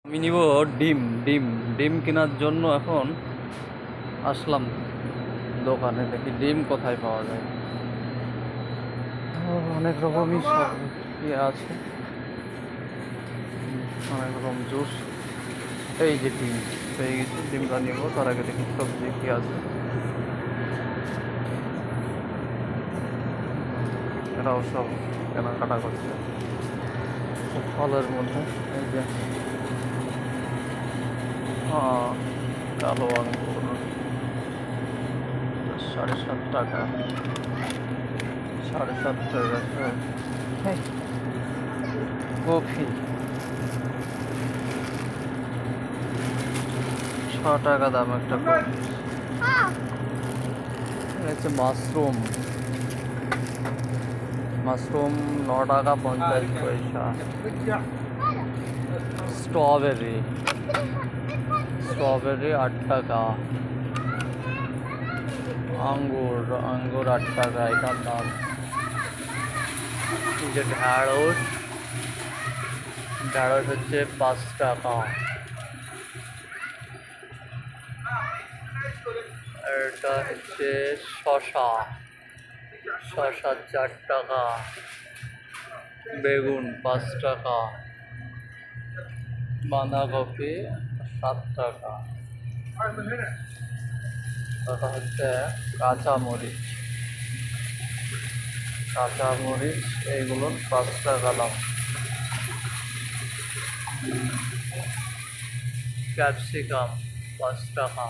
আমি নিব ডিম ডিম ডিম কেনার জন্য এখন আসলাম দোকানে। দেখি ডিম কোথায় পাওয়া যায়। অনেক রকমই সব ইয়ে আছে, অনেক রকম জুস। এই যে ডিম পেয়ে গেছি, ডিমটা নিব। তার আগে দেখি সবজি কি আছে। এরাও সব কেনাকাটা করছে ফলের মধ্যে। এই যে কালো আঙ্গুর 7.5 টাকা, 7.5 টাকা। কফি 6 টাকা দাম একটা কফি। হচ্ছে মাশরুম, মাশরুম 9 টাকা 50 পয়সা। স্ট্রবেরি, স্ট্রবেরি 8 টাকা। আঙ্গুর, আঙ্গুর 8 টাকা এটার দাম। এই যে ঢ্যাঁড়স, ঢ্যাঁড়স হচ্ছে 5 টাকা। এটা হচ্ছে শশা, শশা 4 টাকা। বেগুন 5 টাকা। বাঁধাকপি 7 টাকা। এটা হচ্ছে কাঁচামরিচ, কাঁচামরিচ এইগুলো 5 টাকা দাম। ক্যাপসিকাম 5 টাকা,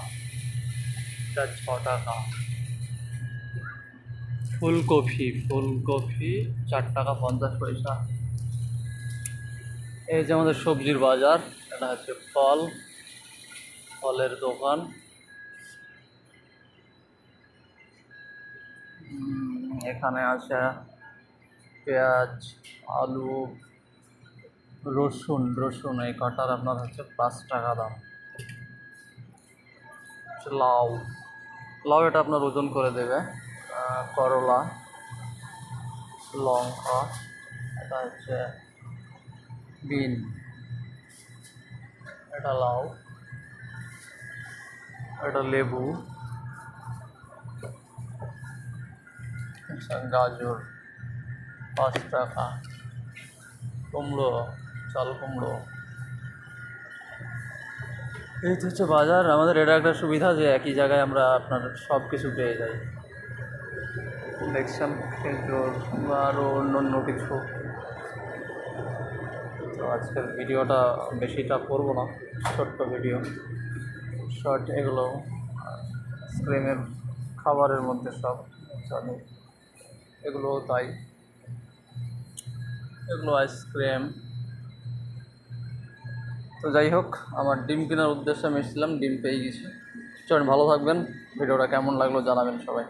এটা 6 টাকা। ফুলকপি, ফুলকপি 4 টাকা 50 পয়সা। এই যে আমাদের সবজির বাজার, এটা হচ্ছে ফল, ফলের দোকান। এখানে আছে পেঁয়াজ, আলু, রসুন। রসুন এই কাটার আপনার হচ্ছে 5 টাকা দাম। লাউ, লাউ এটা আপনার ওজন করে দেবে। করলা, লঙ্কা, এটা হচ্ছে বিন, এটা লাউ, এটা লেবু, গাজর 5 টাকা। কুমড়ো, চাল কুমড়ো। এই তো হচ্ছে বাজার আমাদের। এটা একটা সুবিধা যে একই জায়গায় আমরা আপনার সব কিছু পেয়ে যাই। দেখছেন খেজুর বা আরও অন্য অন্য কিছু। তো আজকের ভিডিওটা বেশিটা করবো না, ছোট্ট ভিডিও, শর্ট। এগুলো স্ক্রিমের খাবারের মধ্যে সব জানি, এগুলো তাই। এগুলো আইসক্রিম। তো যাই হোক, আমার ডিম কেনার উদ্দেশ্যে আমি এসেছিলাম, ডিম পেয়ে গেছি। চলুন, ভালো থাকবেন। ভিডিওটা কেমন লাগলো জানাবেন সবাই।